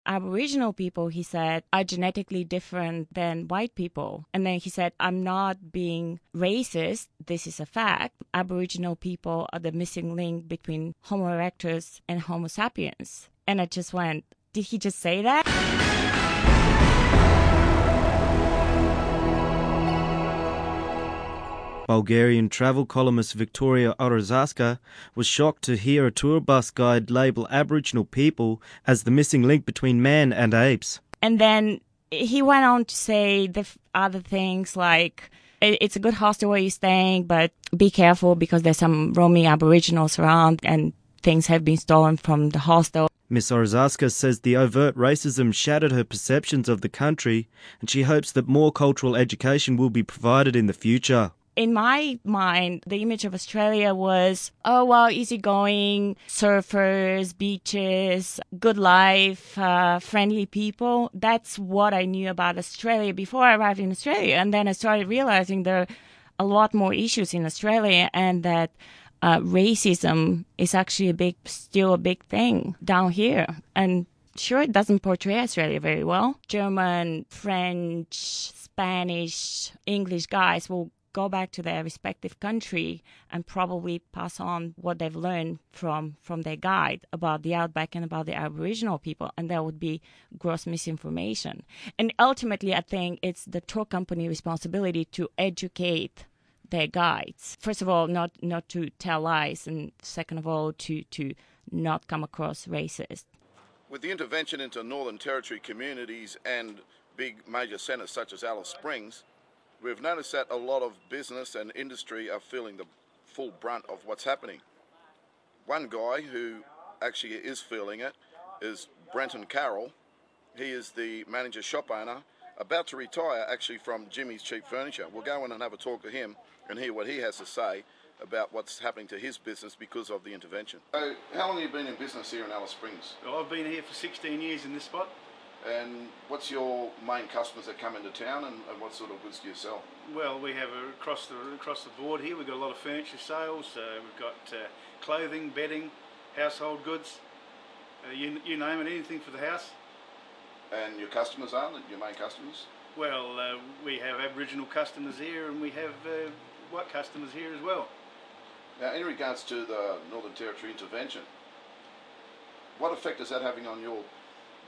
Aboriginal people, he said, are genetically different than white people. And then he said, I'm not being racist. This is a fact. Aboriginal people are the missing link between Homo erectus and Homo sapiens. And I just went, did he just say that? Bulgarian travel columnist Victoria Orozaska was shocked to hear a tour bus guide label Aboriginal people as the missing link between man and apes. And then he went on to say the other things like, it's a good hostel where you're staying, but be careful because there's some roaming Aboriginals around and things have been stolen from the hostel. Ms. Orozaska says the overt racism shattered her perceptions of the country, and she hopes that more cultural education will be provided in the future. In my mind, the image of Australia was, oh, well, easygoing, surfers, beaches, good life, friendly people. That's what I knew about Australia before I arrived in Australia. And then I started realizing there are a lot more issues in Australia and that racism is actually still a big thing down here. And sure, it doesn't portray Australia very well. German, French, Spanish, English guys will go back to their respective country and probably pass on what they've learned from their guide about the outback and about the Aboriginal people, and that would be gross misinformation. And ultimately, I think it's the tour company responsibility to educate their guides. First of all, not to tell lies, and second of all, to not come across racist. With the intervention into Northern Territory communities and big major centres such as Alice Springs, we've noticed that a lot of business and industry are feeling the full brunt of what's happening. One guy who actually is feeling it is Brenton Carroll. He is the manager shop owner, about to retire actually from Jimmy's Cheap Furniture. We'll go in and have a talk to him and hear what he has to say about what's happening to his business because of the intervention. So, how long have you been in business here in Alice Springs? Well, I've been here for 16 years in this spot. And what's your main customers that come into town, and what sort of goods do you sell? Well, we have across the board here. We've got a lot of furniture sales. We've got clothing, bedding, household goods. You name it, anything for the house. And your customers are your main customers? Well, we have Aboriginal customers here, and we have white customers here as well. Now, in regards to the Northern Territory intervention, what effect is that having on your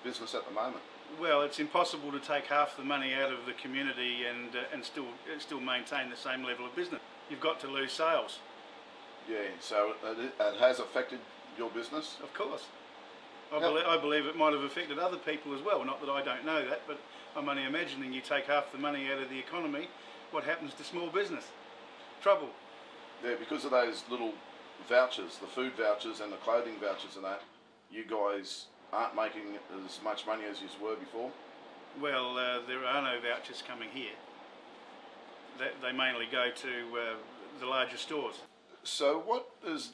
business at the moment? Well, it's impossible to take half the money out of the community and still maintain the same level of business. You've got to lose sales. Yeah, so it has affected your business? Of course. I believe it might have affected other people as well. Not that I don't know that, but I'm only imagining you take half the money out of the economy, what happens to small business? Trouble. Yeah, because of those little vouchers, the food vouchers and the clothing vouchers and that, you guys aren't making as much money as you were before? Well, there are no vouchers coming here. They mainly go to the larger stores. So what is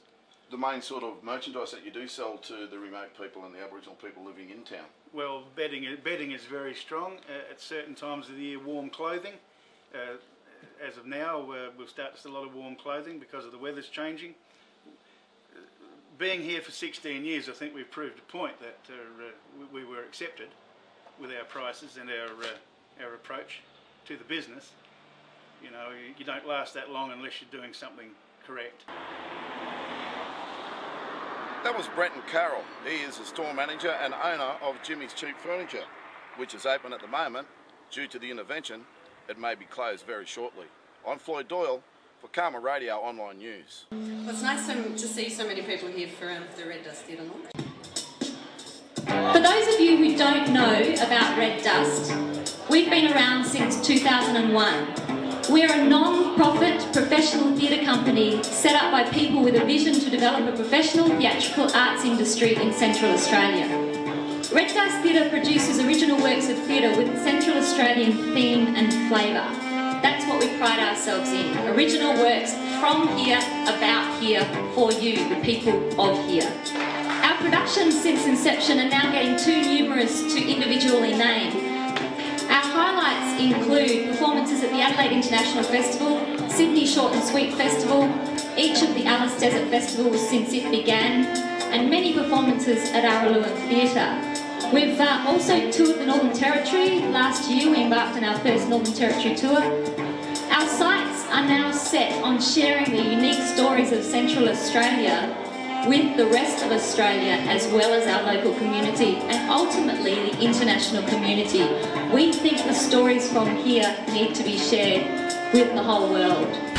the main sort of merchandise that you do sell to the remote people and the Aboriginal people living in town? Well, bedding is very strong. At certain times of the year, warm clothing. As of now, we'll start to sell a lot of warm clothing because of the weather's changing. Being here for 16 years, I think we've proved a point that we were accepted with our prices and our approach to the business. You know, you don't last that long unless you're doing something correct. That was Brenton Carroll. He is the store manager and owner of Jimmy's Cheap Furniture, which is open at the moment. Due to the intervention, it may be closed very shortly. I'm Floyd Doyle for Karma Radio Online News. Well, it's nice to see so many people here for the Red Dust Theatre launch. For those of you who don't know about Red Dust, we've been around since 2001. We're a non-profit professional theatre company set up by people with a vision to develop a professional theatrical arts industry in Central Australia. Red Dust Theatre produces original works of theatre with Central Australian theme and flavour. That's what we pride ourselves in. Original works from here, about here, for you, the people of here. Our productions since inception are now getting too numerous to individually name. Our highlights include performances at the Adelaide International Festival, Sydney Short and Sweet Festival, each of the Alice Desert Festivals since it began, and many performances at Araluen Theatre. We've also toured the Northern Territory. Last year we embarked on our first Northern Territory tour. Our sights are now set on sharing the unique stories of Central Australia with the rest of Australia, as well as our local community and ultimately the international community. We think the stories from here need to be shared with the whole world.